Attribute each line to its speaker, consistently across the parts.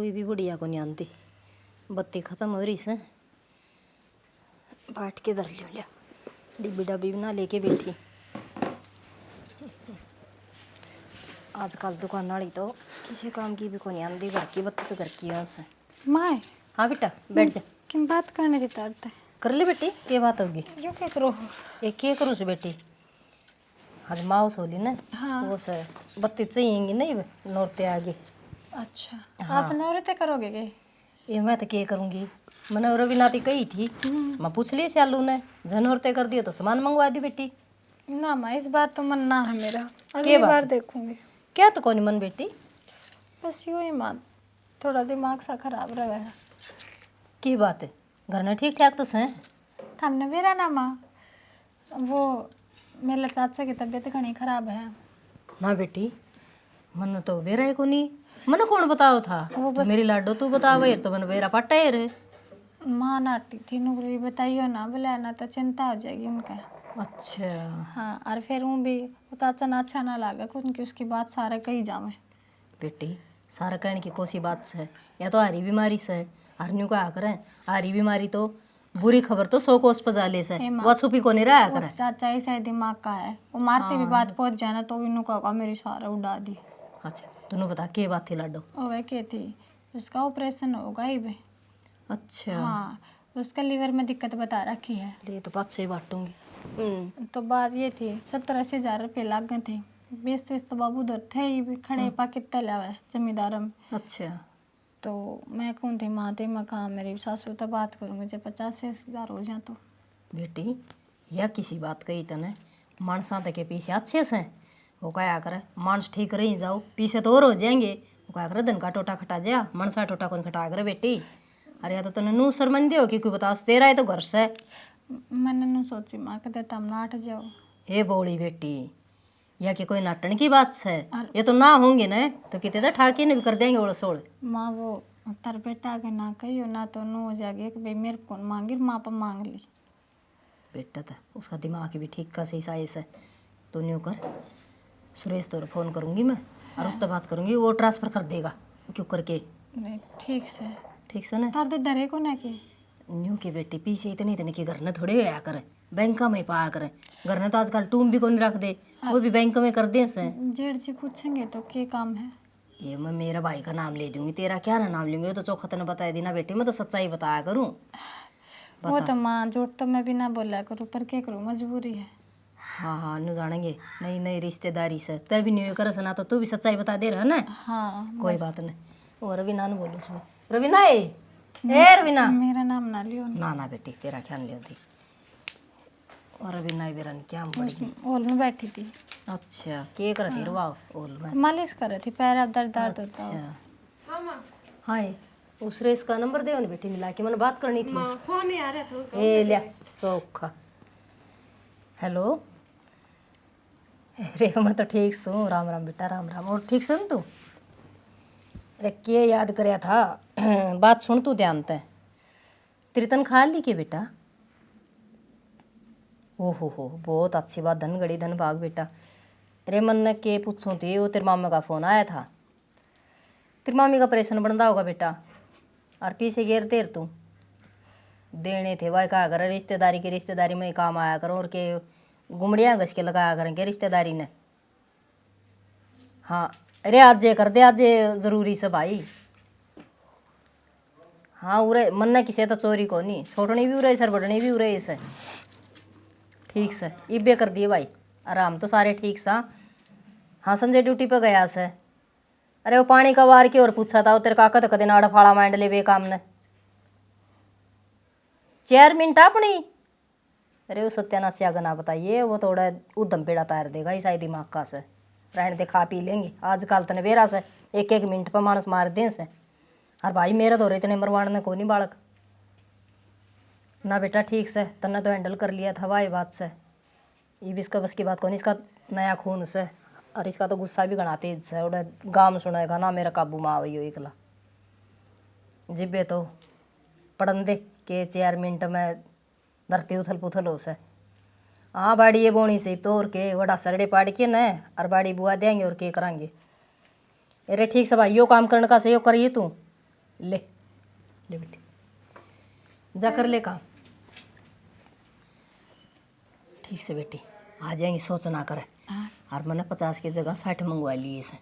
Speaker 1: रोई भी बढ़िया को नहीं आती। बत्ती खत्म हो रही से बाट के धर लिया डिब्बी डब्बी बना लेके बैठी। आजकल दुकान वाली तो किसी काम की भी को नहीं आती। घर की बत्ती तो घर की है उसे।
Speaker 2: माँ
Speaker 1: हाँ बेटा बैठ जा।
Speaker 2: किन बात करने की तारते
Speaker 1: कर ले बेटी क्या बात होगी।
Speaker 2: यो क्या करो।
Speaker 1: एक क्या करूँ से बेटी आज माउस होली ना।
Speaker 2: हाँ।
Speaker 1: वो से बत्ती चाहिएगी नहीं नौरते आगे।
Speaker 2: अच्छा
Speaker 1: हाँ।
Speaker 2: आप नौरते करोगे के?
Speaker 1: ये मैं तो क्या करूँगी। मैंने रवि नाती कही थी मैं पूछ ली शालू ने जनौरते कर दिए तो सामान मंगवा दी बेटी।
Speaker 2: ना माँ इस बार तो मन ना है मेरा।
Speaker 1: क्या
Speaker 2: अगली
Speaker 1: बात
Speaker 2: बार
Speaker 1: है?
Speaker 2: देखूंगी।
Speaker 1: क्या तो कौन मन बेटी।
Speaker 2: बस यूं ही माँ थोड़ा दिमाग सा खराब रहा है।
Speaker 1: की बात है घर में ठीक ठाक तो हैं।
Speaker 2: हमने मेरा ना माँ वो मेरे चाचा की तबीयत घनी खराब है।
Speaker 1: ना बेटी मन तो बेरा है को नहीं। मन कौन बताओ था
Speaker 2: वो
Speaker 1: तो
Speaker 2: बस
Speaker 1: मेरी लाडो तू बताओ यार तो मन बेरा पट्टा है रे।
Speaker 2: माँ नाटी थी नौकरी बताइयो ना बोले ना तो चिंता हो जाएगी उनका।
Speaker 1: अच्छा
Speaker 2: हाँ और फिर वो भी वो चाचा ना अच्छा ना लगा क्योंकि उसकी बात सारे कही जावे।
Speaker 1: बेटी सारा कहने की कोसी बात से या तो हारी बीमारी से हरन्यू का करें। हारी बीमारी तो बुरी खबर तो 100 कोस पजाले से वो छुपी को नहीं रहा
Speaker 2: वो
Speaker 1: करे।
Speaker 2: चाचा ही शायद दिमाग का है वो मारते भी बात पहुंच जाए ना तो भी इन्हों का मेरी सारा उड़ा दी।
Speaker 1: अच्छा तूने बता के बात थी लाडो।
Speaker 2: ओ वह क्या थी उसका ऑपरेशन होगा ही बे।
Speaker 1: अच्छा
Speaker 2: हाँ उसका लीवर में दिक्कत बता रखी है।
Speaker 1: ये तो बात सही बांटूंगी।
Speaker 2: तो बात ये थी 70-80 हज़ार रुपये लाग गए थे। 20-30 तो बाबू उधर थे ही भी खड़े पाकिट तला हुआ है जमींदार में।
Speaker 1: अच्छा
Speaker 2: तो मैं कौन थी माँ थी मैं कहा मेरी सासू तो बात करूँगी जब 50-60 हज़ार हो जाए तो।
Speaker 1: बेटी यह किसी बात कही तने मानसा तक के पीछे अच्छे से वो क्या करे मानस ठीक रही जाओ पीछे तो और हो जाएंगे। वो क्या करे धन का टोटा खटा जा मनसा टोटा कौन खटा करे बेटी। अरे या तो तने नू शर्मंदे हो कि कोई बताओ तेरा है तो घर से।
Speaker 2: मैंने नहीं सोची माँ कहते तुम नाट जाओ।
Speaker 1: हे बोली बेटी या कि कोई नाटन की बात है। ये तो ना होंगे ना तो कितने तो ठाकी ने भी कर देंगे ओड़ सोड़।
Speaker 2: माँ वो तार बेटा के ना कहियो ना तो नो हो जाएगी कि भाई मेरे को मांगी माँ पर मांग ली।
Speaker 1: बेटा था उसका दिमाग भी ठीक का सही साइज है तो न्यू कर सुरेश तो फ़ोन करूँगी मैं और उससे बात करूँगी वो ट्रांसफ़र कर देगा क्यों करके।
Speaker 2: नहीं
Speaker 1: ठीक से ना
Speaker 2: तार तो डरे को ना कि
Speaker 1: न्यू की बेटी पीछे इतने इतने के घर ने थोड़े आया करे बैंक में पाया करे। घर ने तो आजकल टूम भी कौन रख दे वो भी बैंक में कर दे से।
Speaker 2: जेठ जी पूछेंगे तो क्या काम है।
Speaker 1: ये मैं मेरा भाई का नाम ले दूंगी तेरा क्या ना नाम लूंगी। तो चौखा तने बताया दी ना बेटी मैं तो सच्चाई बताया करूँ।
Speaker 2: वो तो माँ झूठ तो मैं भी ना बोला करूँ पर क्या करूँ मजबूरी है।
Speaker 1: हाँ हाँ नु जानेंगे नई नई रिश्तेदारी से तय भी नहीं करे से ना तो तू भी सच्चाई बता दे रहा ना।
Speaker 2: हाँ
Speaker 1: कोई बात नहीं वो रवीना ने बोलूँ उसमें रवीना ए रवीना
Speaker 2: मेरा नाम ना लियो
Speaker 1: ना ना बेटी तेरा ख्याल लियो थी और रवीना बेरन क्या बड़ी
Speaker 2: ओल में बैठी थी।
Speaker 1: अच्छा के कर थी रुआ ओल में
Speaker 2: मालिश कर रही थी पैर अब दर्द दर्द होता है।
Speaker 1: अच्छा हाय उस सुरेश का नंबर दे बेटी मिला के मैंने बात करनी थी।
Speaker 2: फोन ही आ रहा था
Speaker 1: ए लिया चौखा हेलो। अरे मैं तो ठीक सू राम राम बेटा राम राम और ठीक सुन तू। अरे के याद कराया था बात सुन तू ध्यान ते तेरी तनख्वाह ली के बेटा। ओहो बहुत अच्छी बात धन गड़ी धन भाग बेटा। अरे मन ने के पूछूं थी वो तेरे मामा का फ़ोन आया था। तेरी मामी का ऑपरेशन बनता होगा बेटा और पीछे घेर देर तू देने थे भाई कहा कर रिश्तेदारी की रिश्तेदारी में ही काम आया करो और के गुमड़ियाँ घस के लगाया करेंगे रिश्तेदारी ने। हाँ अरे आज ये कर दे आज ये ज़रूरी से भाई। हाँ उरे मन ने किसे तो चोरी को नहीं छोड़नी भी उरे सर बढ़नी भी उरे इसे ठीक से इबे कर दिए भाई आराम तो सारे ठीक सा। हाँ संजय ड्यूटी पे गया से। अरे वो पानी का वार की और पूछा था वो तेरे काका तो कदे नाड़ा फाड़ा मांड ले बे काम ने 4 मिनट अपनी। अरे वो सत्यानाश आगे ना बताइए वो थोड़ा उधम पेड़ा तार देगा इस दिमाग का से रहने दे खा पी लेंगे। आजकल तने बेरा से एक एक मिनट पर मानस मार दें से और भाई मेरा तो इतने मरवाने को नहीं बालक ना बेटा ठीक से तन्ने तो हैंडल कर लिया था भाई बात से। ये भी इसका बस की बात कौन इसका नया खून से और इसका तो गुस्सा भी घना तेज से उड़ा गाम सुनेगा ना मेरा काबू में आवई हो एकला जिब्बे तो पड़न दे के 4 मिनट में धरती उथल पुथल हो से। हाँ बाड़ी ये बोनी से तो और के वड़ा सरडे पाड़ के न और बाड़ी बुआ देंगे और के करांगे। अरे ठीक से भाई यो काम करने का से यो करिए तू ले ले बेटी, जा कर ले काम। ठीक से बेटी, आ जाएंगे, सोच ना करे। और मैंने 50 की जगह 60 मंगवा लिए इसे।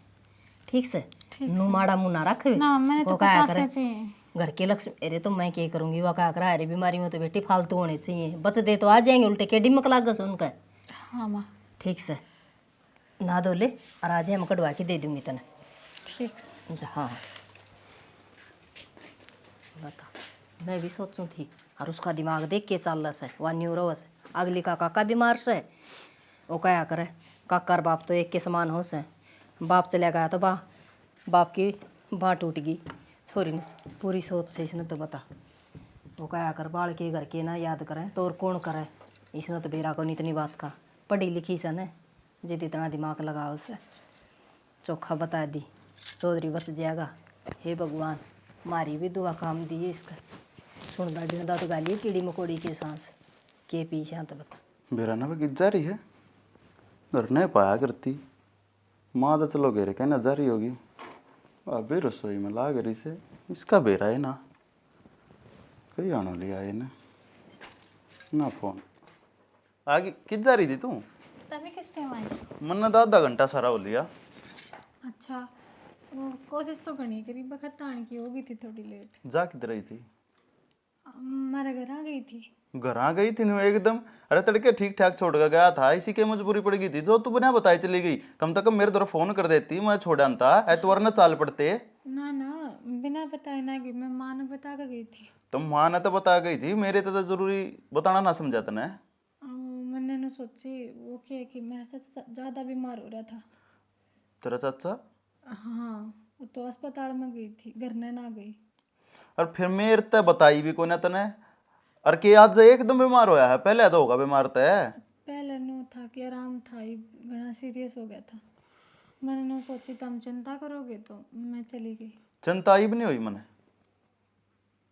Speaker 1: ठीक से नू माड़ा मुँह ना रखे।
Speaker 2: ना मैंने तो
Speaker 1: वो क्या
Speaker 2: 50
Speaker 1: करे
Speaker 2: चाहिए।
Speaker 1: घर के लक्ष्मी, अरे तो मैं क्या करूंगी, वो क्या करा, अरे बीमारी में तो बेटी फालतू होने चाहिए, बच दे तो आ जाएंगे, उल्टे के डिमक लाग से उनका।
Speaker 2: हाँ माँ
Speaker 1: ठीक से ना दो ले, और आज हम कटवा के दे दूंगी तने।
Speaker 2: ठीक से।
Speaker 1: हाँ बता, मैं भी सोचूं थी, और उसका दिमाग देख के चल रहा है, वह न्यूरो से। अगली का काका बीमार से, वो क्या करे, काका और बाप तो एक के समान हो से। बाप चले गया तो बाप की बाँ टूट गई, छोरी ने पूरी सोच से इसने तो बता। वो क्या कर, बाल के घर के ना याद करें तो और कौन करे। इसने तो बेरा को नहीं इतनी बात का, पढ़ी लिखी सन है, जिद इतना दिमाग लगा उसे, चोखा बता दी, चौधरी बच जाएगा। हे भगवान, मारी भी दुआ काम दी है इसका। सुनदा डिनदा तो गाली कीड़ी मकोड़ी के सांस के पीछे तो बता।
Speaker 3: बेरा ना गिर जा रही है, घर नहीं पाया करती। माँ तो चलो घेरे कहना जा रही होगी, अभी रसोई में ला गरी से इसका बेरा है ना, कहीं आना लिया है ना फोन आगे किस जा रही थी तू?
Speaker 2: तभी किस टाइम आई?
Speaker 3: मन ने तो आधा घंटा सारा हो लिया।
Speaker 2: अच्छा, वो कोशिश तो करनी करी, बखत आने की होगी थी थोड़ी लेट।
Speaker 3: जा किधर रही थी?
Speaker 2: मेरे घर आ गई थी।
Speaker 3: घर आ गई थी ना एकदम? अरे तड़के ठीक ठाक छोड़ कर गया था, इसी के मजबूरी पड़ गई थी जो तू बिना बताई चली गई। कम से कम मेरे तरफ फोन कर देती, मैं छोड़ा था एतवार ना चाल पड़ते।
Speaker 2: ना ना, बिना बताए ना गई, मैं माँ ने बता कर गई थी।
Speaker 3: तुम माँ ने तो बता गई थी, मेरे तो जरूरी बताना ना समझा तने।
Speaker 2: मैंने ना सोची वो क्या कि मेरा चाचा ज़्यादा बीमार हो रहा था।
Speaker 3: तेरा चाचा?
Speaker 2: हाँ, वो तो अस्पताल में गई थी, घर ने ना गई।
Speaker 3: और फिर मेरे तो बताई भी को ना तने। और के आज एकदम बीमार होया है, पहले तो होगा बीमार तो है।
Speaker 2: पहले नो था कि आराम था, ये घना सीरियस हो गया था। मैंने ना सोची तुम चिंता करोगे तो मैं चली गई।
Speaker 3: चिंता ही भी नहीं हुई मने।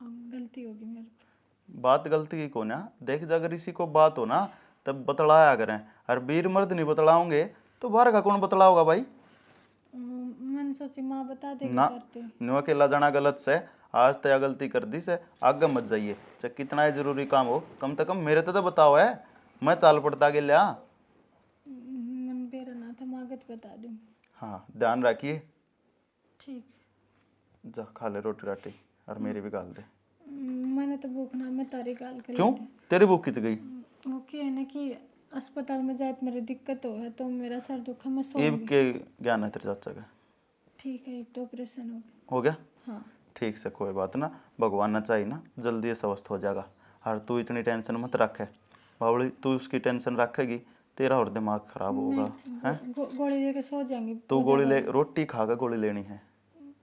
Speaker 2: अब गलती होगी मेरे को।
Speaker 3: बात गलती की को ना देख, जा अगर इसी को बात हो ना तब बतलाया करें। और वीर मर्द नहीं बतलाओगे तो बाहर का कौन बतलाओगा भाई?
Speaker 2: मैंने सोची माँ बता देगी
Speaker 3: ना
Speaker 2: करते।
Speaker 3: नो अकेला जाना गलत से, आज तय गलती कर दी से आगे मत जाइए। चाहे कितना ही जरूरी काम हो, कम से कम मेरे तो बताओ है, मैं चाल पड़ता के लिया।
Speaker 2: मन बेरा ना था, मागत बता दूँ।
Speaker 3: हाँ ध्यान रखिए।
Speaker 2: ठीक।
Speaker 3: जा खा ले रोटी राटी, और मेरी भी गाल दे।
Speaker 2: मैंने तो भूख ना, मैं तारी गाल कर
Speaker 3: क्यों तेरी भूख कित गई?
Speaker 2: वो क्या है ना कि अस्पताल में जाए तो मेरी दिक्कत हो है, तो मेरा सर दुखा, मैं सो
Speaker 3: ये के ज्ञान है तेरे चाचा का?
Speaker 2: ठीक है, एक तो ऑपरेशन
Speaker 3: हो गया?
Speaker 2: हाँ।
Speaker 3: ठीक से कोई बात ना, भगवान ना चाहिए ना जल्दी स्वस्थ हो जाएगा। और तू इतनी टेंशन मत रखे बावली, तू उसकी टेंशन रखेगी तेरा और दिमाग खराब होगा है।
Speaker 2: गोली लेके सो जाएंगी।
Speaker 3: तू गोली ले, रोटी खा कर गोली लेनी है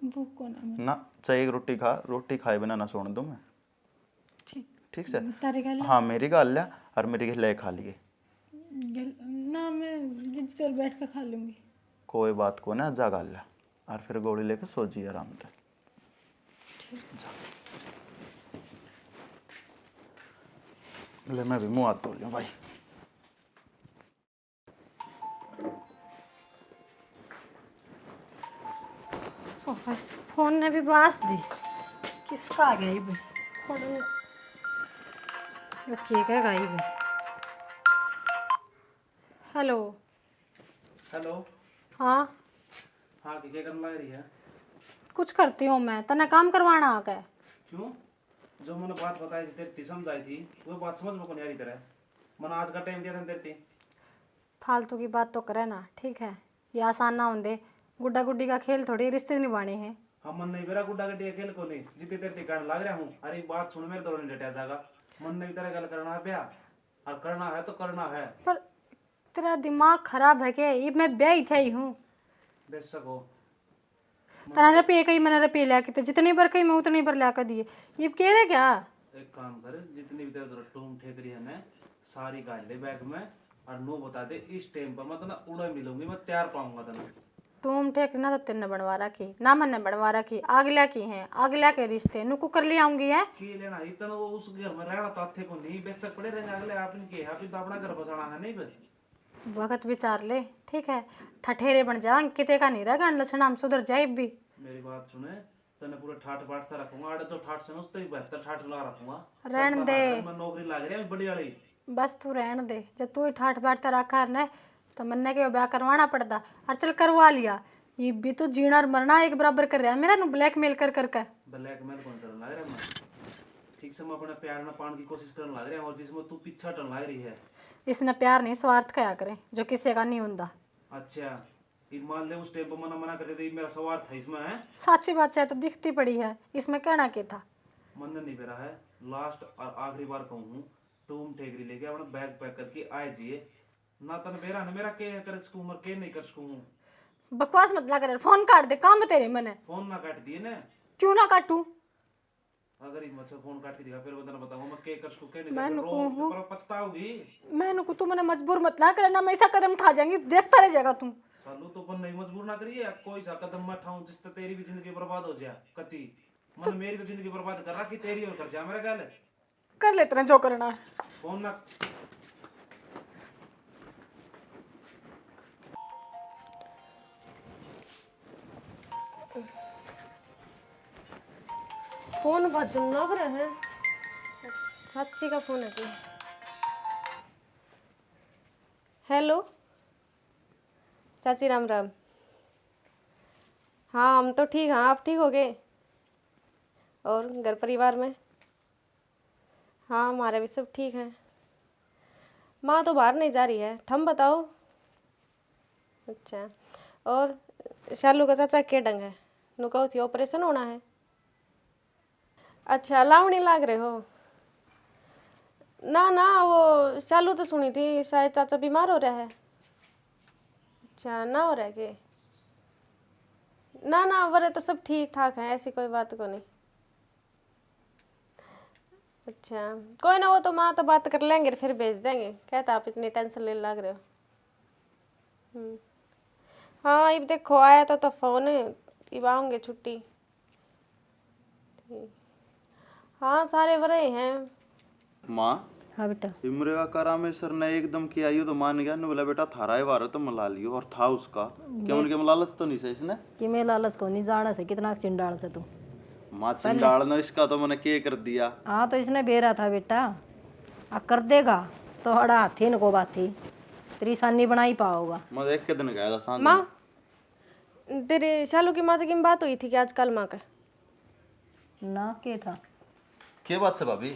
Speaker 2: भूख को ना।
Speaker 3: ना, चाहिए रोटी खा, रोटी खाए बिना ना सोने दूं मैं।
Speaker 2: ठीक।
Speaker 3: ठीक से
Speaker 2: तारी गाल
Speaker 3: हाँ मेरी गाल लिया, और मेरी ले खा लिए
Speaker 2: ना, मैं जितनी देर बैठ कर खा लूंगी।
Speaker 3: कोई बात को ना, जा गाल लिया और फिर गोली लेके सो जी आराम से। ले मैं भी मुँह हाथ धो लिया भाई।
Speaker 1: फोन ने भी बास दी, किसका आ गया ये भी? ठीक है गाई भी।
Speaker 2: हेलो।
Speaker 4: हेलो।
Speaker 2: हाँ,
Speaker 4: हाँ क्या करने लग रही है?
Speaker 2: कुछ करती हूँ मैं, तना काम करवाना आ गया।
Speaker 4: क्यों? जो मैंने बात बताई थी तेरी समझाई थी वो बात समझ में को नहीं आ रही तेरे। मैंने आज का टाइम दिया था तेरे।
Speaker 2: फालतू की बात तो करे ना, ठीक है? ये आसान ना होंगे, गुड्डा गुड्डी का खेल थोड़ी रिश्ते निभाने हैं।
Speaker 4: हम मन नहीं मेरा गुड्डा गड्डी खेल को नहीं, जितने तेरे टिकाण लग रहा हूँ। अरे बात सुन, मेरे दौरान डटा जाएगा। मन नहीं तेरा गल करना है ब्याह, और करना है तो करना है।
Speaker 2: पर तेरा दिमाग खराब है क्या? ये मैं ब्याह ही थे ही हूँ।
Speaker 4: बेशक हो।
Speaker 2: तना रुपये कही मैंने रुपये ला के, तो जितनी बार कही मैं उतनी बार ला कर दिए। ये कह रहे क्या?
Speaker 4: एक काम कर, जितनी भी तेरे टूम ठेकरी है ना सारी गाल ले बैग में, और नो बता दे इस टाइम पर मैं तना उड़ा मिलूंगी, मैं तैयार पाऊंगा तना।
Speaker 2: टूम ठेक ना तो तेने बनवा रखी ना, मैंने बनवा रखी। अगला की है, अगला के रिश्ते नुकु कर ले आऊंगी है।
Speaker 4: की लेना इतना वो उस घर में रहना ताथे को नहीं, बेशक पड़े रहने अगले आप इनके आप तो अपना घर बसाना है नहीं बस।
Speaker 2: वक्त विचार ले, ठीक है? ठठेरे बन जाओ, किते का नहीं रहेगा लक्षण, हम सुधर जाए भी।
Speaker 4: मेरी बात सुने, तने पूरे ठाठ बाट सा रखूंगा, आड़े जो ठाठ से ना उससे भी बेहतर ठाठ ला रखूंगा।
Speaker 2: रहन
Speaker 4: चलता
Speaker 2: दे।
Speaker 4: मार रहा है, मैं नौकरी लाग रही है बड़ी वाली।
Speaker 2: बस तू रहन दे, जब तू ही ठाठ बाट रखा है ना तो मन्ने के ब्याह करवाना पड़ता। और चल करवा लिया, ये भी तो जीना और मरना एक बराबर कर रहा है मेरा, नु ब्लैकमेल कर करके।
Speaker 4: ब्लैकमेल कौन करने लग रहा है? मैं ठीक से मैं अपने प्यार में पाने की कोशिश करने लग रहा है, और जिसमें तू पीछा हटने लग रही है।
Speaker 2: इसने प्यार नहीं स्वार्थ कया करे, जो किसी का नहीं होता।
Speaker 4: अच्छा, ये मान ले उस टाइम पर मना मना करते थे, मेरा सवाल था इसमें है।
Speaker 2: साची बात चाहे तो दिखती पड़ी है, इसमें कहना क्या था।
Speaker 4: मन नहीं बेरा है, लास्ट और आखिरी बार कहूँ, तुम ठेकरी लेके अपना बैग पैक करके आए जिए ना। तन बेरा ना मेरा के कर सकूं मर के नहीं कर सकूं।
Speaker 2: बकवास मत ला कर, फोन काट दे, काम तेरे मने।
Speaker 4: फोन ना काट दिए ना।
Speaker 2: क्यों ना काटू?
Speaker 4: अगर ये मुझसे फोन काट के दिखा फिर बता बताऊंगा मैं के कर सकूं के नहीं
Speaker 2: मैं
Speaker 4: कर
Speaker 2: नुकू हूँ।
Speaker 4: पर पछताओगी।
Speaker 2: मैं नुकू, तू मने मजबूर मत ना करे ना, मैं ऐसा कदम उठा जाएंगी, देखता रह जाएगा तू।
Speaker 4: सालू तो पर नहीं मजबूर ना करिए, कोई सा कदम मत उठाऊं जिससे तेरी भी जिंदगी बर्बाद हो जाए कति। मन मेरी तो जिंदगी बर्बाद कर रहा कि तेरी और कर जा मेरा ख्याल है।
Speaker 2: कर लेते जो करना है।
Speaker 4: फोन ना
Speaker 5: फोन बजन लग रहे हैं, चाची का फोन है क्या? हेलो चाची, राम राम। हाँ हम तो ठीक हैं, आप ठीक हो गए? और घर परिवार में? हाँ हमारे भी सब ठीक हैं। माँ तो बाहर नहीं जा रही है, थम बताओ। अच्छा, और शालू का चाचा के डंग है? नु कहो थी ऑपरेशन होना है। अच्छा, लावणी लाग रहे हो? ना ना, वो शालू तो सुनी थी शायद चाचा बीमार हो रहा है। अच्छा, ना हो रहा है कि? ना ना, वरे तो सब ठीक ठाक है, ऐसी कोई बात को नहीं। अच्छा, कोई ना, वो तो माँ तो बात कर लेंगे फिर भेज देंगे। कहता आप इतनी टेंशन ले लग रहे हो। हाँ अब देखो आया तो फोन, अब आऊँगे छुट्टी। ठीक, हाँ सारे वरे हैं।
Speaker 3: माँ
Speaker 1: हाँ बेटा।
Speaker 3: इमरे का करामेश्वर ने एकदम किया यूं तो मान गया ने बोला बेटा थारा ही वार तो मला लियो, और था उसका क्या उनके लालच तो नहीं से इसने
Speaker 1: कि मैं लालच को नहीं जाना से कितना चिंडाल से तू।
Speaker 3: माँ चिंडालना इसका तो मैंने के कर दिया।
Speaker 1: हाँ तो इसने बेरा था बेटा, आ कर देगा तो हड़ा हाथी न को बात थी, तेरी सानी बना ही पाओगा।
Speaker 3: मैं एक के दिन गया था शांत
Speaker 5: माँ, तेरे शालू की माता की बात हुई थी कि आजकल माँ का?
Speaker 1: ना के था
Speaker 3: के बात से भाभी?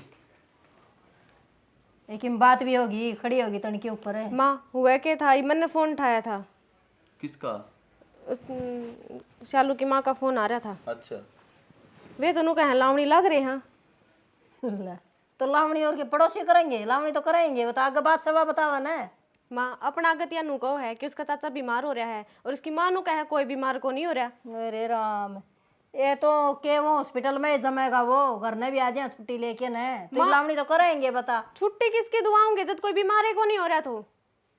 Speaker 1: लेकिन बात भी होगी, खड़ी होगी तन के ऊपर है।
Speaker 5: माँ हुआ क्या था, ईमन ने फोन उठाया था।
Speaker 3: किसका?
Speaker 5: उस शालू की माँ का फोन आ रहा था।
Speaker 3: अच्छा,
Speaker 5: वे दोनों का लावणी लग रहे हैं।
Speaker 1: ले, तो लावणी और के पड़ोसी करेंगे, लावणी तो करेंगे, वो तो आगे बात सभा बतावा ना।
Speaker 5: माँ अपना आगत या नु कहो है कि उसका चाचा बीमार हो रहा है, और उसकी माँ नु कहे कोई बीमार को नहीं हो रहा।
Speaker 1: अरे राम, ये तो के वो हॉस्पिटल में जमेगा, वो घर ने भी आ जाए छुट्टी लेके न, तो लावणी तो करेंगे बता।
Speaker 5: छुट्टी किसकी दुआओंगे जब कोई बीमार है को नहीं हो रहा? तो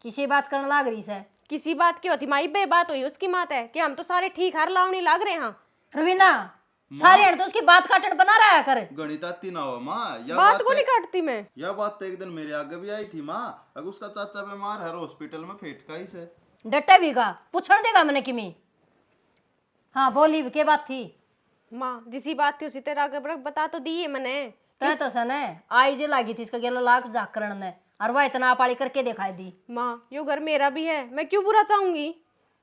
Speaker 1: किसी बात करने लाग रही से
Speaker 5: किसी बात की होती माई बे बात हुई उसकी मात है कि हम तो सारे ठीक हार लावणी लाग रहे हैं।
Speaker 1: रवीना सारे हट तो उसकी बात काटन बना रहा कर।
Speaker 3: गणिताती ना हो माँ, या
Speaker 5: बात को नहीं काटती मैं।
Speaker 3: यह बात तो एक दिन मेरे आगे भी आई थी माँ। अगर उसका चाचा बीमार है हॉस्पिटल में फेटका ही से
Speaker 1: डटे भी का पूछण देगा मैंने किमी। हाँ बोली के बात थी
Speaker 5: माँ जिसी बात थी उसी तेरा आगे बता तो दी है मैंने।
Speaker 1: तय तो सने आई जे लागी थी इसका गेला लाख जाकरण ने, और वह इतना पाली करके दिखाई दी।
Speaker 5: माँ यो घर मेरा भी है, मैं क्यों बुरा चाहूंगी?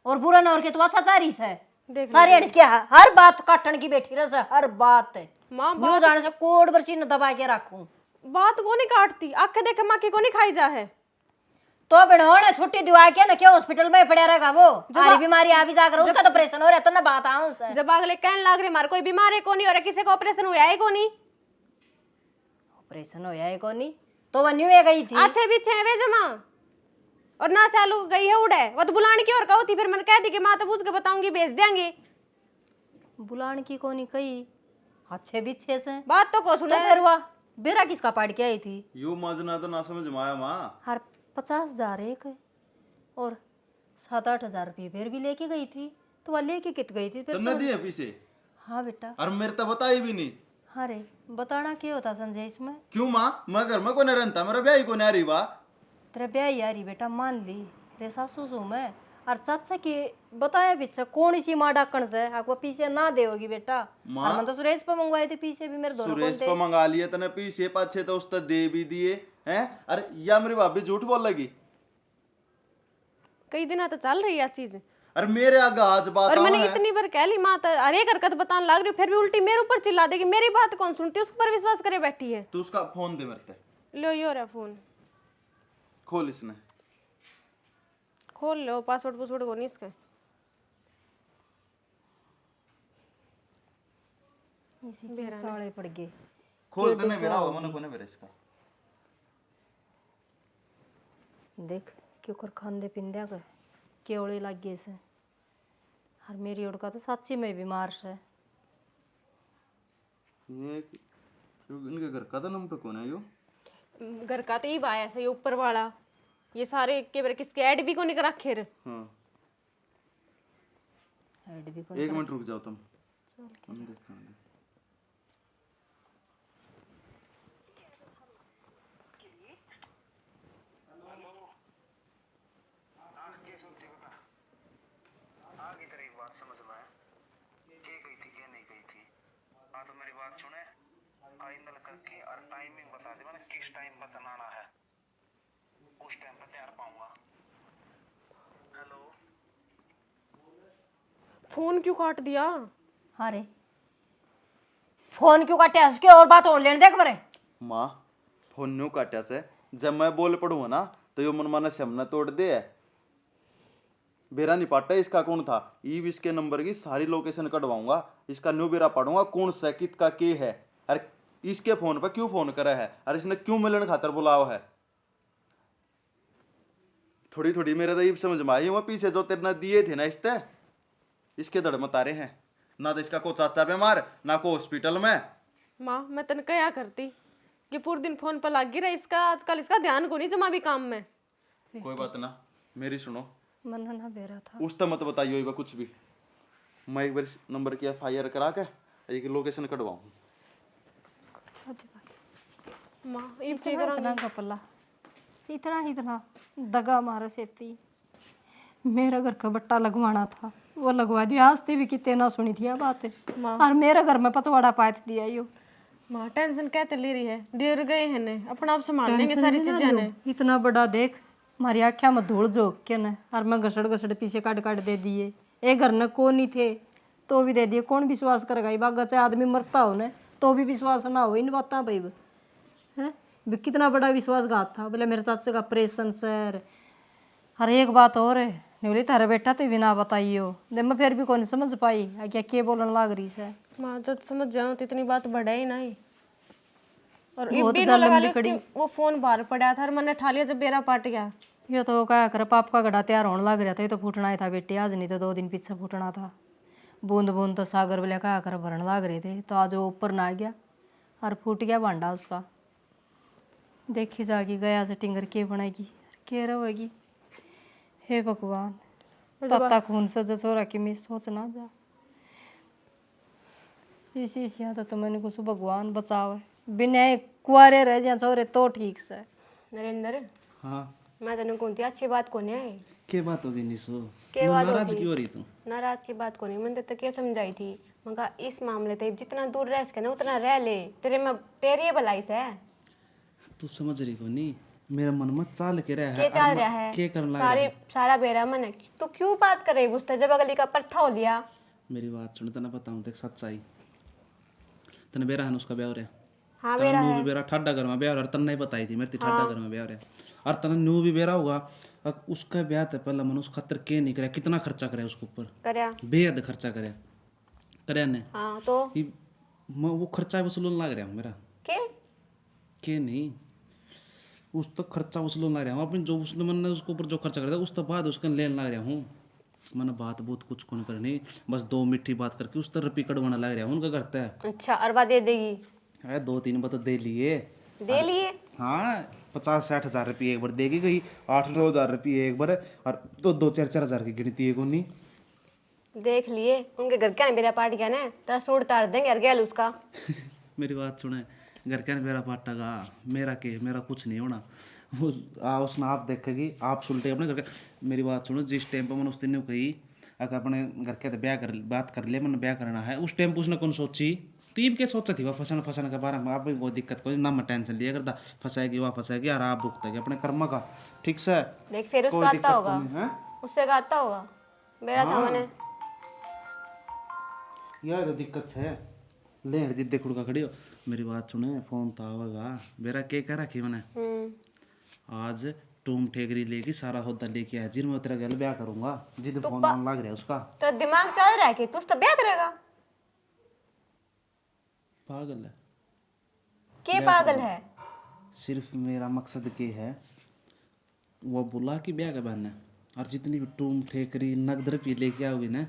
Speaker 1: और बुरा न और के तो अच्छा चारी से
Speaker 5: देख
Speaker 1: सारी हट क्या हर बात काटन की बैठी रह हर बात
Speaker 5: माँ
Speaker 1: न्यू जाने से कोड बरसी न दबा के रखूं।
Speaker 5: बात को नहीं काटती, आंखें देखे माँ की को नहीं खाई जा है।
Speaker 1: तो बिना छुट्टी दिवा के ना क्यों हॉस्पिटल में पड़ा रहेगा वो, सारी बीमारी आ भी जाकर उसका तो ऑपरेशन हो रहा है तो ना बात आऊं से।
Speaker 5: जब अगले कहने लाग रहे मार कोई बीमार है को नहीं हो रहा, किसी का ऑपरेशन हुआ है को नहीं?
Speaker 1: ऑपरेशन हो है को नहीं तो वह न्यू गई थी
Speaker 5: अच्छे पीछे वे जमा, और ना चालू गई है उड़े वो तो बुलाने की और कहो थी, फिर मैंने कह दी कि माँ तो पूछ के बताऊंगी भेज देंगे।
Speaker 1: बुलाने की को नहीं कही अच्छे बिच्छे से
Speaker 5: बात तो को
Speaker 1: तो
Speaker 5: सुने।
Speaker 1: फिर वह बेरा किसका पाड़ के आई थी?
Speaker 3: यू मजना तो ना समझ माया माँ।
Speaker 1: हर 50,000 एक है और 7-8 रुपये फिर भी लेके गई थी, तो वह लेके कित गई थी फिर
Speaker 3: तो नदी है पीछे।
Speaker 1: हाँ बेटा।
Speaker 3: और मेरे तो बताई भी नहीं।
Speaker 1: अरे बताना क्या होता संजय इसमें?
Speaker 3: क्यों माँ, मैं घर में कौन रहता, मेरा ब्याह ही को नहीं आ रही वाह।
Speaker 1: तेरा ब्याह यारी बेटा मान ली रे सासू सू मैं, और चाचा की बताया पीछे कौन सी माँ डाकण से आपको पीछे ना देगी बेटा। और मैं तो सुरेश पे मंगवाए थे पीछे भी मेरे दोनों
Speaker 3: सुरेश
Speaker 1: कौन
Speaker 3: पे
Speaker 1: थे।
Speaker 3: मंगा लिए तने पीछे पाछे तो उसने दे भी दिए हैं। अरे या मेरी भाभी झूठ बोल लगी।
Speaker 5: कई दिन तो चल रही है चीज।
Speaker 3: अरे मेरे आगे आज बात
Speaker 5: और मैंने
Speaker 3: है।
Speaker 5: इतनी बार कह ली माँ तो अरे हरकत बताने लग रही, फिर भी उल्टी मेरे ऊपर चिल्ला देगी। मेरी बात कौन सुनती, उस पर विश्वास करे बैठी है।
Speaker 3: तू उसका फोन दे मेरे ते।
Speaker 5: लो यो रहा फोन,
Speaker 3: खोल इसने।
Speaker 5: खोल लो, पासवर्ड पासवर्ड को नहीं इसका।
Speaker 1: इसी के चाले पड़ गए।
Speaker 3: खोल देने मेरा हो मन कोने मेरे इसका।
Speaker 1: देख क्यों कर खांदे पिंदे का केवड़े लग गए से। और मेरी उड़का तो सच्ची में बीमार से।
Speaker 3: ये इनके घर का तो नंबर कौन है यो?
Speaker 5: घर का तो ये आया से, ये ऊपर वाला। ये सारे के बारे किसके ऐड भी को नहीं करा खेर।
Speaker 3: हाँ
Speaker 1: ऐड भी
Speaker 3: 1 मिनट रुक जाओ तुम। हम देखेंगे।
Speaker 6: तो मेरी बात सुने, आइंदा करके और टाइमिंग बता दे, मैंने किस टाइम बताना है, उस टाइम पे तैयार पाऊंगा। हेलो,
Speaker 5: फोन क्यों काट दिया?
Speaker 1: अरे फोन क्यों काटे उसके और बात और लेने देख मरे।
Speaker 3: माँ फोन न्यू काटा से जब मैं बोल पड़ूंगा ना तो यो मन माने हमने तोड़ दे है। बेरा नहीं पाटा इसका कौन था। ईब इसके नंबर की सारी लोकेशन कटवाऊंगा। इसका न्यू बेरा पढ़ूंगा कौन सा कित का के है। अरे इसके फोन पर क्यों फोन करा है। अरे इसने क्यों मिलन खातर बुलावा है। थोड़ी थोड़ी मेरे तो ईब समझ में आई। पीछे जो तेरे दिए थे ना इसके दड़ में तारे हैं ना। तो इसका को चाचा बीमार ना को हॉस्पिटल में।
Speaker 5: माँ मैं तन क्या करती, ये पूरे दिन फोन पर लगी रही। इसका आजकल इसका ध्यान को नहीं जमा भी काम में।
Speaker 3: कोई बात ना मेरी सुनो।
Speaker 1: मन ना बेरा था।
Speaker 3: उस तक मत बताइए बा कुछ भी। मैं एक बार इस नंबर की FIR करा के एक लोकेशन कटवाऊँ।
Speaker 5: माँ ये
Speaker 1: इतना कपला इतना दगा मारा सेती। मेरा घर का बट्टा लगवाना था वो लगवा दिया। आस्ते भी कितने ना सुनी थी बात है। और मेरे घर में पतवाड़ा पात दिया यो।
Speaker 5: माँ टेंशन कहते ले रही है, देर गए हैं ने अपना आप संभाल लेंगे सारी चीजें ने।
Speaker 1: इतना बड़ा देख मारी आख्या में धूल झोंक के न। और मैं घसड़ पीछे काट दे दिए। एक घर न को नहीं थे तो भी दे दिए। कौन विश्वास करेगा। ये बागा चाहे आदमी मरता हो न तो भी विश्वास ना हो इन बातों पर है। कितना बड़ा विश्वासघात था। बोले मेरे चाचे का ऑपरेशन सर। हर एक बात और है नहीं बोली तारा बेटा तो बिना बताइयो। मैं फिर भी कौन समझ पाई क्या के बोलने लग रही से।
Speaker 5: माँ जब समझ जाओ तो इतनी बात बढ़े ही नहीं। और
Speaker 1: बहुत
Speaker 5: इब्बी
Speaker 1: जालिम
Speaker 5: लगा ली
Speaker 1: लिकड़ी।
Speaker 5: वो फोन बाहर पड़ा था और मैंने ठा लिया जब बेरा पाट गया।
Speaker 1: ये तो क्या करे पाप का घड़ा तैयार होने लग रहा था। ये तो फूटना ही था बेटी आज नहीं तो 2 दिन पीछे फूटना था। बूंद बूंद तो सागर बोले क्या कर भरने लग रहे थे तो आज वो ऊपर ना गया और फूट गया भांडा उसका। देखी जागी गया से टिंगर के बनाएगी के रहेगी। हे भगवान तत्ता खून से जसोरा की मैं सोच ना जा। इसी तो मैंने कुछ भगवान बचावे। बिना कुआरे रह जा छोरे तो ठीक से।
Speaker 5: नरेंद्र
Speaker 7: हाँ
Speaker 5: मैं तेन कौन अच्छी बात को नहीं आई
Speaker 7: के बात हो गई निशो।
Speaker 5: के बात
Speaker 7: नाराज
Speaker 5: होती?
Speaker 7: क्यों हो रही तू?
Speaker 5: नाराज की बात को नहीं, मैंने तो क्या समझाई थी। मगर इस मामले ते जितना दूर रह सके ना उतना रह ले। तेरे में तेरी भलाई से
Speaker 7: तू समझ रही को नहीं। मेरा मन मत चाल के रहा
Speaker 5: के
Speaker 7: है।
Speaker 5: चल रहा है
Speaker 7: के करना
Speaker 5: सारी सारा बेरा मन है। तू क्यों बात कर रही बुझते जब अगली का परथा हो लिया।
Speaker 7: मेरी बात सुन तना बताऊं देख सच्चाई। तने बेरा है ना उसका ब्याह हो रहा।
Speaker 5: हाँ
Speaker 7: तने न्यू भी बेरा ठाडा घर में ब्याह हो रहा। तने नहीं बताई थी मेरे ठाडा घर में ब्याह हो रहा। और तने न्यू भी बेरा होगा। अब उसका ब्याह था पहला मन उस खातर के नहीं करे। कितना खर्चा करे उसके ऊपर,
Speaker 5: करया
Speaker 7: बेहद खर्चा करे करे ने।
Speaker 5: हाँ तो
Speaker 7: वो खर्चा वसूलन लग रहा हूँ मेरा
Speaker 5: के
Speaker 7: नहीं उस तक खर्चा वसूलन लग रहा हूँ। अपनी जो उसने मैंने उसके ऊपर जो खर्चा करता उस तक बाद उसका लेन लग रहा हूँ। मैंने बात बहुत कुछ कौन करनी बस 2 मीठी बात करके उस तरह रुपये कटवाना लग रहा हूँ उनका करता है।
Speaker 5: अच्छा अरबा दे देगी।
Speaker 7: है 2-3 बार तो दे लिए।
Speaker 5: दे लिए
Speaker 7: हाँ 50-60 हज़ार रुपये एक बार देगी गई। 8-9 हज़ार रुपये एक बार और 2-4 हज़ार की गिनती है नहीं।
Speaker 5: देख लिए उनके घर क्या मेरा पार्ट गया ना तेरा सूट तार देंगे यार गैल उसका।
Speaker 7: मेरी बात सुने घर का मेरा पाटा का मेरा के मेरा कुछ नहीं होना। उसने आप देखेगी आप सुलटे अपने घर के। मेरी बात सुनो, जिस टाइम पर मैंने उस दिन ने कही अगर अपने घर के तो ब्याह कर बात कर ले, मैंने ब्याह करना है, उस टाइम पर उसने कौन सोची तीन के सोचा थी वह फसन फसन के बारे में। आप भी कोई दिक्कत कोई ना, मैं टेंशन लिया करता, फंसाएगी वह फंसाएगी और आप भुगतेगी अपने कर्म का, ठीक से।
Speaker 8: देख फिर
Speaker 7: कोई
Speaker 8: उसका
Speaker 7: दिक्कत
Speaker 8: आता होगा,
Speaker 7: कोनी, हैं?
Speaker 8: उससे का आता होगा मेरा था मैंने।
Speaker 7: यार तो दिक्कत है, ले हर जिद्दे खुड़का खड़ी हो। मेरी बात सुने, फोन तो आवेगा मेरा के कह रखी मैंने आज टूम ठेकरी लेके सारा होता लेके आया, जिन मैं तेरा गल ब्याह करूंगा, जिद फोन आने लग रहा है उसका।
Speaker 8: तेरा दिमाग चल रहा है कि तू उसका ब्याह करेगा?
Speaker 7: पागल है,
Speaker 8: के पागल है?
Speaker 7: सिर्फ मेरा मकसद के है वो बुला कि ब्याह का बहाना, और जितनी भी टूम ठेकरी नगद रुपये लेके आओगी ना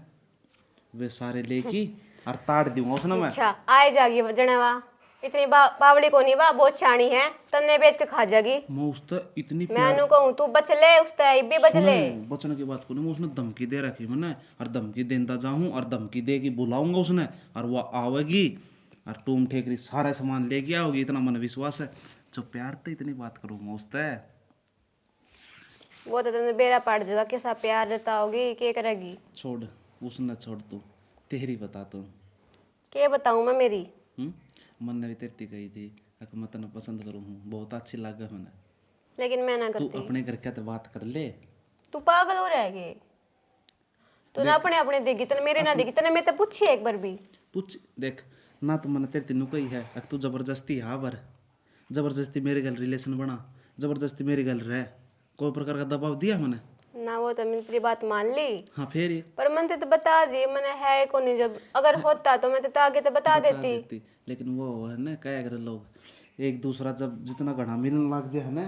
Speaker 7: वे सारे लेके और ताड़ दूंगा उसने मैं।
Speaker 8: अच्छा आए जागी जनेवा, इतनी बावली को नहीं बा, बहुत शानी है, तन्ने बेच के खा जागी।
Speaker 7: मैं उससे इतनी
Speaker 8: मैं नु कहूं तू बच ले, उससे भी बच ले।
Speaker 7: बचने की बात करूँ, मैं उसने धमकी दे रखी मैंने, और धमकी देता जाऊँ और धमकी दे के बुलाऊंगा उसने, और वो आवेगी और टूम ठेकरी सारा सामान लेके आओगी, इतना मन विश्वास है। जो प्यार तो इतनी बात करूँगा उससे,
Speaker 8: वो तो तन्ने बेरा पड़ जाएगा, कैसा प्यार देता होगी, के करेगी?
Speaker 7: छोड़ उसने, छोड़ तू, तेरी बता तू।
Speaker 8: के बताऊं मैं मेरी?
Speaker 7: मन ने भी तेरी कही थी अगर मैं तेना पसंद करूँ हूँ, बहुत अच्छी लगा मैंने,
Speaker 8: लेकिन मैं ना
Speaker 7: तू
Speaker 8: करती।
Speaker 7: अपने घर क्या तो बात कर ले।
Speaker 8: तू पागल हो रहा है के? तू ना अपने अपने देगी, तने मेरे ना देगी, तने मैं तो पूछी एक बार भी।
Speaker 7: पूछ देख ना, तो मैंने तेरे तीनों कही है अगर तू जबरदस्ती हाँ बर, जबरदस्ती मेरे गल रिलेशन बना, जबरदस्ती मेरी गल रह, कोई प्रकार का दबाव दिया मैंने
Speaker 8: ना? वो तो मैंने तेरी बात मान ली,
Speaker 7: हाँ फिर ये
Speaker 8: पर मन तो बता दी मैंने है को नहीं, जब अगर होता तो मैं तो आगे तो बता देती।
Speaker 7: लेकिन वो है ना क्या करे लोग एक दूसरा जब जितना घना मिलने लग जाए है ना,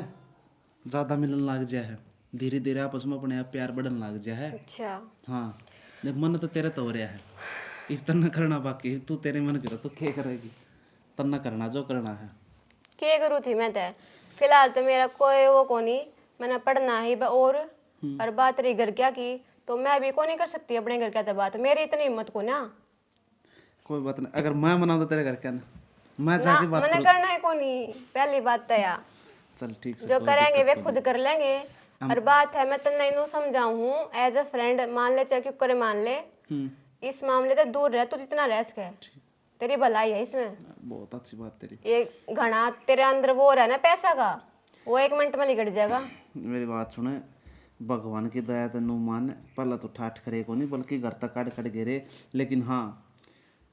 Speaker 7: ज्यादा मिलने लग जाए है, धीरे धीरे आपस में अपने आप प्यार बढ़ने लग जाए है।
Speaker 8: अच्छा
Speaker 7: हाँ देख मन तो तेरे तो हो रहा है, इतना करना बाकी तू तेरे मन की तो क्या करेगी, तना करना जो करना है।
Speaker 8: के करूँ थी मैं तो, फिलहाल तो मेरा कोई वो को नहीं, मैंने पढ़ना ही और बात रही घर क्या की, तो मैं भी को नहीं कर सकती अपने घर क्या तो बात, मेरी इतनी हिम्मत को ना।
Speaker 7: कोई बात नहीं, अगर मैं मनाऊँ तो तेरे घर क्या ना, मैं
Speaker 8: ना
Speaker 7: जाके बात
Speaker 8: मैंने
Speaker 7: करूँ।
Speaker 8: करना है को नहीं, पहली बात तो या
Speaker 7: चल ठीक से,
Speaker 8: जो
Speaker 7: कोई
Speaker 8: करेंगे
Speaker 7: दिक्कत
Speaker 8: वे
Speaker 7: नहीं।
Speaker 8: खुद कर लेंगे। और बात है मैं तन्ने इनू समझाऊं हूँ एज अ फ्रेंड, मान ले चाहे क्यों करे मान ले, इस मामले से दूर रह, तू जितना रह सके, तेरी भलाई है इसमें।
Speaker 7: बहुत अच्छी बात तेरी।
Speaker 8: ये घना तेरे अंदर वो रहा ना पैसा का, वो 1 मिनट में लिगड़ जाएगा।
Speaker 7: मेरी बात सुने, भगवान की दया तेन मान, पहला तो ठाठ करे को नहीं बल्कि घर तक काट काट गिरे, लेकिन हाँ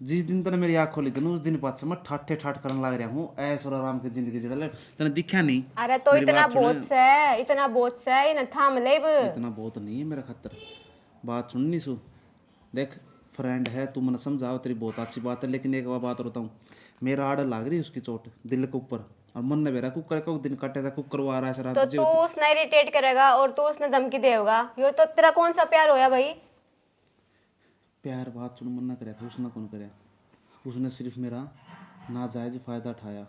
Speaker 7: जिस दिन तेने मेरी आँख खोली थी ना उस दिन बाद से मैं ठाठे ठाठ करने लग रहा हूँ, ऐसा आराम की जिंदगी जड़ा तेने दिखा नहीं।
Speaker 8: अरे तो इतना बोझ से, इतना बोझ से इन्हें थाम ले।
Speaker 7: इतना बहुत नहीं है मेरा खतर, बात सुन नहीं सु, देख फ्रेंड है तू मैंने समझाओ, तेरी बहुत अच्छी बात है, लेकिन एक बात बताऊँ, मेरा आड़ लग रही उसकी चोट दिल के ऊपर, और मन ने मेरा कुकर को दिन कटे था, कुकर वो आ रहा है
Speaker 8: तो तू उसने इरिटेट करेगा और तू उसने धमकी देगा, यो तो तेरा कौन सा प्यार होया भाई?
Speaker 7: प्यार बात सुन, मन ना करे उसने कौन करे, उसने सिर्फ मेरा नाजायज फायदा उठाया,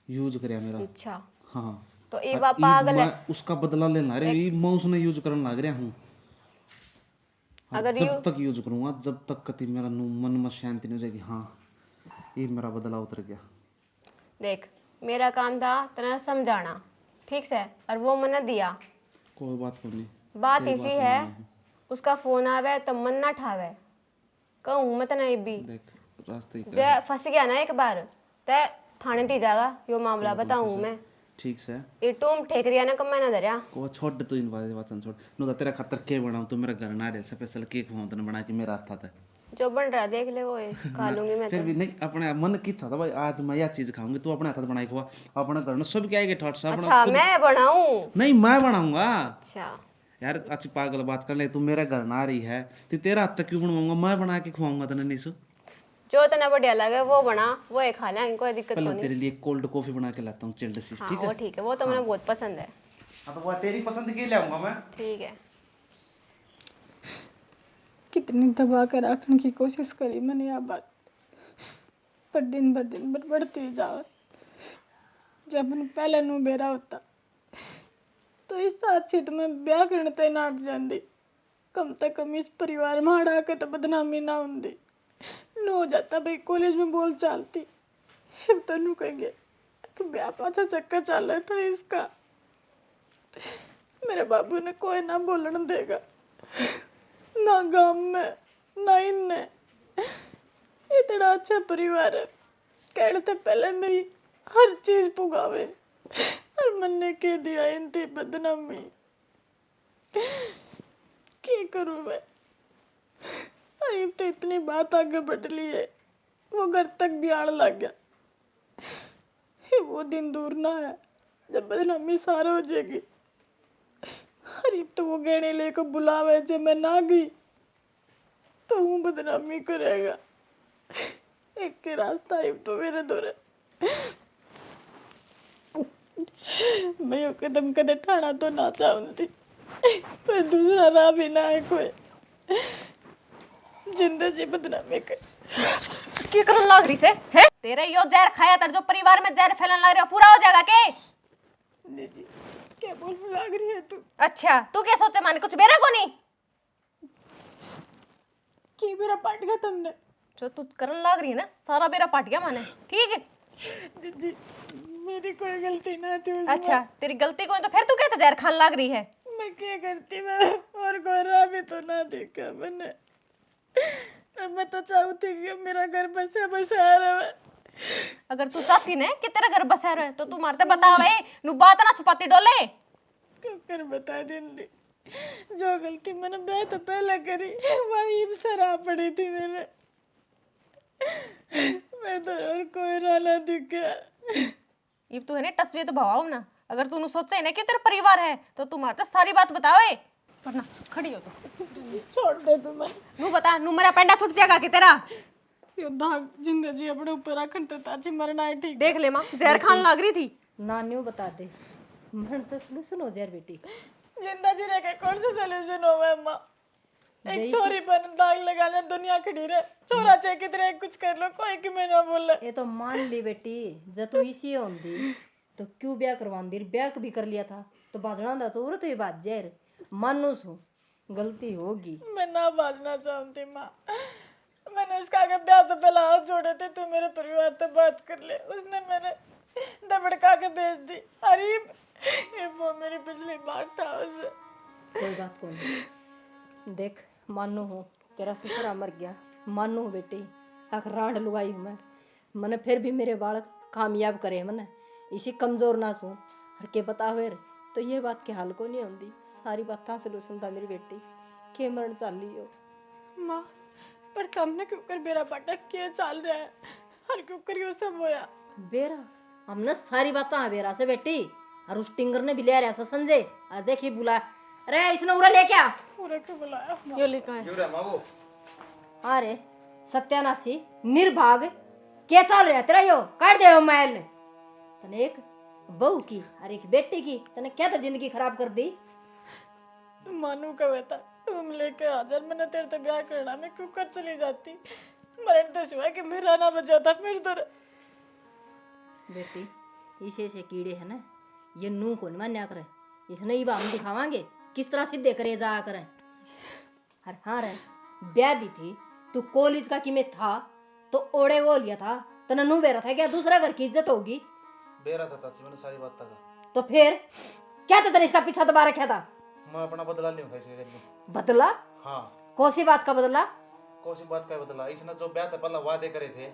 Speaker 7: यूज करया मेरा।
Speaker 8: अच्छा
Speaker 7: हाँ
Speaker 8: तो ये बात पागल है,
Speaker 7: मैं उसका बदला लेना रे, मैं उसने यूज करने लग रहा हूँ।
Speaker 8: अगर
Speaker 7: जब तक यूज करूंगा जब तक कति मेरा मन में शांति नहीं हो जाएगी, हाँ ये मेरा बदला उतर गया।
Speaker 8: देख मेरा काम था तेरा समझाना, ठीक से, और वो मैंने दिया,
Speaker 7: कोई बात को नहीं,
Speaker 8: बात इसी है, उसका फोन आवे तो मन ना ठावे, कहूँ मैं तना भी
Speaker 7: देख रास्ते ही
Speaker 8: जे फंस गया ना एक बार ते थाने दी जागा, यो मामला बताऊँ मैं।
Speaker 7: ठीक से
Speaker 8: ये टूम ठेकरिया ना कम मैंने धरिया
Speaker 7: को छोड़ तू इन वचन छोड़, नो तो तेरा खतर के बनाऊं, तू मेरा घर ना रहे स्पेशल केक खाऊं तने बना के मेरा हाथ था,
Speaker 8: जो बन रहा देख ले, वो खा लूंगी मैं
Speaker 7: फिर
Speaker 8: तो।
Speaker 7: भी नहीं अपने मन की इच्छा था भाई आज मैं यह चीज खाऊंगी, तू अपने हाथ बनाई खवा, अपने घर में सब क्या आएगा ठट से
Speaker 8: अच्छा मैं बनाऊं?
Speaker 7: नहीं मैं बनाऊंगा
Speaker 8: अच्छा
Speaker 7: यार, अच्छी पागल बात कर ले, तू मेरे घर ना रही है तो तेरा हाथ तक क्यों बनवाऊंगा, मैं बना के खवाऊंगा तने निशु,
Speaker 8: जो तना बढ़िया लगे वो बना, वो ही खा लेंगे, कोई दिक्कत
Speaker 7: पहले
Speaker 8: नहीं।
Speaker 7: तेरे लिए कोल्ड कॉफी बना के लाता हूँ चिल्ड सी,
Speaker 8: हाँ
Speaker 7: ठीक
Speaker 8: वो
Speaker 7: है?
Speaker 8: ठीक है, वो तो मुझे बहुत पसंद है।
Speaker 7: हाँ तो वो तेरी पसंद की ले आऊंगा मैं।
Speaker 8: ठीक है।
Speaker 2: कितनी दबा कर रखने की कोशिश करी मैंने यह बात, पर दिन भर बढ़ती जाओ। जब मैंने पहले नू बेरा होता तो इस अच्छी तो मैं ब्याह करने तय नाट जाती, कम से कम इस परिवार में हड़ा के तो बदनामी ना होंगी, न हो जाता भाई कॉलेज में बोल चालती, अब तो नू कहेंगे कि ब्याह पाछा चक्कर चल रहा था इसका। मेरे बाबू ने कोई ना बोलने देगा, ना गांव में ना इनने। इतना अच्छा परिवार है, कहने से पहले मेरी हर चीज पुगावे और मैंने कह दिया इनती बदनामी। क्या करूं मैं? अरे तो इतनी बात आगे बढ़ ली है, वो घर तक भी आने लग गया। वो दिन दूर ना है जब बदनामी सारा हो जाएगी। अरे तो वो गहने लेकर बुलावे, जब मैं ना गई तो वो बदनामी करेगा। एक के रास्ता है तो मेरे दौरे। मैं यो कदम कदे ठाना तो ना चाहती, पर दूसरा राह भी ना है कोई। जिंदगी बदनामी कर
Speaker 1: की करन लाग रही से है? तेरे यो जहर खाया तर जो परिवार में जहर फैलन लग रहा पूरा हो जाएगा के?
Speaker 2: जी क्या बोलने लग रही है तू?
Speaker 1: अच्छा तू क्या सोचे माने कुछ बेरा को नहीं?
Speaker 2: की मेरा पाट गया तुमने?
Speaker 1: जो तू करन लाग रही है ना सारा बेरा पाट गया माने, ठीक है?
Speaker 2: जी मेरी कोई गलती ना थी उसमें।
Speaker 1: अच्छा तेरी गलती कोई तो फिर तू कहते जहर खान लाग रही है?
Speaker 2: मैं क्या करती, मैं और कोई राह भी तो ना देखा मैंने। मैं तो चाहती कि मेरा घर बसा बसा रहे।
Speaker 1: अगर तू चाहती ने कि तेरा घर बसा रहे तो तू मारते बतावे, नु बात ना छुपाती डोले।
Speaker 2: क्यों कर बता दिंदी, जो गलती मैंने ब्याह तो पहले करी वही सराह पड़ी थी मैंने। मेरे तो और कोई राह ना दिखा।
Speaker 1: ये तू है ने तस्वीर तो भवाओ ना, अगर तू सोचे ना कि तेरा परिवार है तो तू मारते सारी बात बतावे, वरना खड़ी हो तू।
Speaker 2: छोड़ दे तू, मैं
Speaker 1: नु बता, नु मेरा पेंडा छूट जाएगा कि तेरा?
Speaker 2: यो दाग जिंदगी अपने ऊपर रखन तो ताजी मरना है ठीक।
Speaker 1: देख ले मां जहर खान लाग रही थी। नानियो बता दे मन तो सॉल्यूशन हो जहर बेटी।
Speaker 2: जिंदगी रह के कौन सा सॉल्यूशन होवे अम्मा? एक छोरी पर दाग लगा ले दुनिया खड़ी रहे, छोरा चाहे कितने कुछ कर लो कोई कि मैं ना बोले।
Speaker 1: ये तो मान ली बेटी, जब तू इसी होंदी तो क्यों ब्याह करवांदी? ब्याह भी कर लिया था तो बाजना दा तो औरत ही बात जहर मानो सो गलती होगी।
Speaker 2: मैं ना बाजना चाहती माँ, मैंने उसका आगे ब्याह तो पहले हाथ जोड़े थे, तू मेरे परिवार से बात कर ले। उसने मेरे दबड़का के भेज दी। अरे ये वो मेरी पिछली बात था उसे।
Speaker 1: कोई बात को नहीं, देख मानो हो तेरा ससुरा मर गया, मानो हो बेटी आखिर राड लुगाई हूँ मैंने फिर भी मेरे बालक कामयाब करे मैंने, इसी कमजोर ना सू हर के बता हुए तो ये बात के हाल को नहीं होती। सारी बात सलूशन था मेरी बेटी के मरण चाली हो।
Speaker 2: माँ पर तुमने क्यों कर बेरा पटक के चल रहा है, हर क्यों कर यो सब होया?
Speaker 1: बेरा हमने सारी बात बेरा से बेटी, और उस टिंगर ने भी ले रहा संजय और देखी बुला, अरे इसने उरा ले क्या
Speaker 2: पूरे क्यों बुलाया?
Speaker 1: यो लिखा है। अरे सत्यानाशी निर्भाग क्या चल रहा है तेरा? यो काट दे मैल तने एक बहू की और एक बेटी की, तने क्या तो जिंदगी खराब कर दी।
Speaker 2: मानू का बेटा तुम लेके हाजिर, मैंने तेरे से ब्याह करना, मैं क्यों कर चली जाती? मरण तो हुआ कि मेरा ना बचा था फिर तो।
Speaker 1: बेटी इसे से कीड़े है ना, ये नू को नहीं मान्या करे, इसने ही हम दिखावांगे किस तरह सीधे करे जा करें। अरे हाँ रे ब्याह दी थी तू कॉलेज का किमें था तो ओढ़े वो लिया था, तना नू बेरा था क्या दूसरा घर की इज्जत होगी?
Speaker 4: बेरा था चाची, मैंने सारी बात तक।
Speaker 1: तो फिर क्या था तेरे इसका पीछा दबा रखा था?
Speaker 4: मैं अपना बदला लूंगा इसके लिए।
Speaker 1: बदला?
Speaker 4: हाँ
Speaker 1: कौन बात का बदला?
Speaker 4: कौन बात का बदला? इसने जो ब्याह था पहले वादे करे थे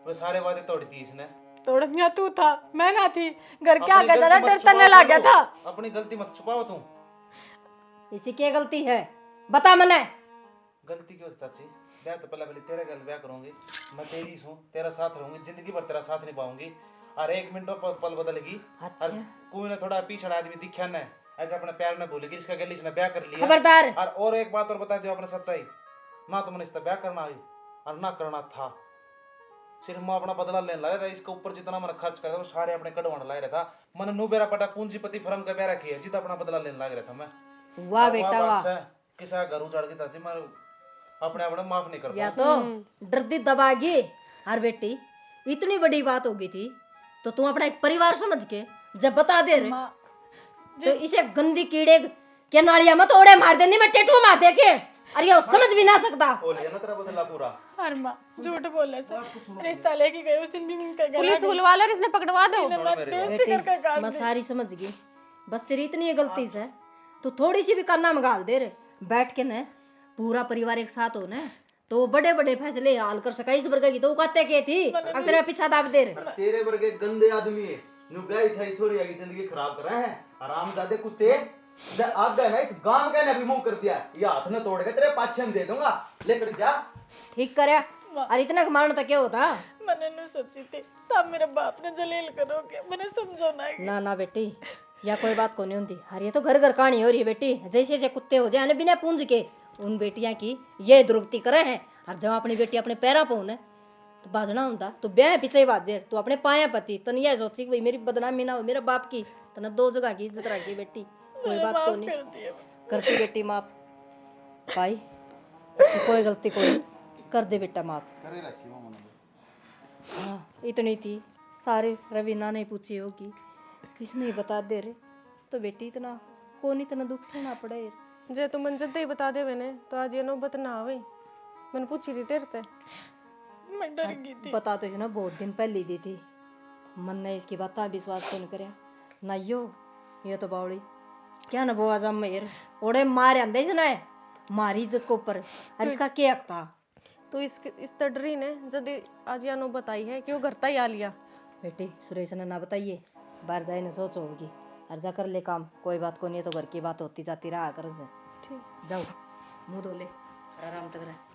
Speaker 4: वो सारे वादे तोड़ दिए इसने।
Speaker 2: तोड़निया तू था, मैं ना थी। घर क्या
Speaker 4: अपनी
Speaker 2: आगे ज्यादा
Speaker 4: गलती मत
Speaker 2: डर तने
Speaker 4: छुपाओ
Speaker 2: लग गया
Speaker 4: तुम।
Speaker 2: था।
Speaker 4: अपनी गलती मत छुपाओ तुम।
Speaker 1: इसी की गलती है बता मने।
Speaker 4: गलती क्यों चाची? ब्याह तो पहले तेरे घर ब्याह करूंगी, मैं तेरी हूँ, तेरा साथ रहूंगी, जिंदगी भर तेरा साथ निभाऊंगी। और एक मिनट पल बदलेगी।
Speaker 1: अच्छा।
Speaker 4: और कोई ना थोड़ा पीछे आदमी दिखा न अगर अपने प्यार में भूलेगी, इसका गली इसने ब्याह कर लिया।
Speaker 1: खबरदार।
Speaker 4: और एक बात और बता दियो अपने सच्चाई, ना तो मैंने इसका ब्याह करना आई और ना करना था। सिर्फ मैं अपना बदला लेने लगा था, इसके ऊपर जितना मैंने खर्च करा था वो सारे अपने कटवाने लग रहा था। मैंने नु बेरा पटा पूंजीपति फर्म का बेरा किया जितना अपना बदला लेने लग रहा था मैं।
Speaker 1: वाह बेटा वाह।
Speaker 4: किसा घर उजाड़ के चाची मैं अपने अपने माफ नहीं कर
Speaker 1: या तो डरदी दबागी। हर बेटी इतनी बड़ी बात होगी थी तो तुम अपना एक परिवार समझ के जब बता दे रहे तो इसे गंदी कीड़े के नालिया मत ओड़े मार देनी मैं टेटू मार दे के। अरे ये समझ भी ना सकता।
Speaker 4: ओ लिया ना तेरा बदला पूरा।
Speaker 2: हर माँ झूठ बोले सर, रिश्ता लेके गए उस दिन भी उनका गला
Speaker 5: पुलिस बुलवा लो और इसने पकड़वा दो।
Speaker 2: बेइज्जती करके काट
Speaker 1: मैं
Speaker 2: दी।
Speaker 1: सारी समझ गई बस तेरी इतनी ही गलती से तो थोड़ी सी भी करना मगाल दे रे बैठ के न पूरा परिवार एक साथ हो न तो बड़े बड़े फैसले हाल कर सका इस वर्ग की तो कहते के थी अगर तेरा पीछा दाब दे रे
Speaker 3: तेरे वर्गे गंदे आदमी है नु ब्याही था छोरी की जिंदगी खराब कर रहे हैं आरामजादे कुत्ते दे आग गए ना इस गांव का ने भी मुंह कर दिया ये हाथ में तोड़ के तेरे पाछे में दे दूंगा लेकर जा
Speaker 1: ठीक करया और इतना मारना तो क्या होता
Speaker 2: मैंने नहीं सोची थी तब मेरे बाप ने जलील करोगे मैंने समझो ना
Speaker 1: ना बेटी या कोई बात को नहीं होती हर ये तो घर घर कहानी हो रही है बेटी जैसे जैसे कुत्ते हो जाए ना बिना पूंज के उन बेटियां की ये दुर्गति करे हैं और जब अपनी बेटी अपने पैरा पो न तो बाजना होता तो ब्याह पीछे ही बात दे तू अपने पाया पति तन यह सोची भाई मेरी बदनामी ना हो मेरे बाप की तना दो जगह की इज्जत रखी बेटी कोई बात को नहीं करती बेटी माफ भाई कोई गलती कोई कर दे बेटा माफ हाँ इतनी थी सारे रवीना ने पूछी होगी इसने ही बता दे रे तो बेटी इतना कौन इतना दुख सहना पड़े
Speaker 5: जे तू मन जल्दी बता दे मैंने तो आज ये नौबत ना आवे मैंने पूछी थी तेरे से
Speaker 2: मैं डर गई थी
Speaker 1: बता तो ना बहुत दिन पहले दी थी मन ने इसकी बात विश्वास कौन करे ना ये तो बावड़ी क्या ना बोआ जम मेर ओड़े मारे अंदे से ना मारी इज्जत को ऊपर और इसका क्या हक था
Speaker 5: तो इस तडरी ने जल्दी आज ये नौबत आई है क्यों घर ही आ लिया
Speaker 1: बेटी सुरेश ने ना बताइए बाहर जाए ना सोच होगी और जा कर ले काम कोई बात को नहीं है तो घर की बात होती जाती रहा कर से
Speaker 5: ठीक
Speaker 1: जाओ मुंह धो ले आराम तक रह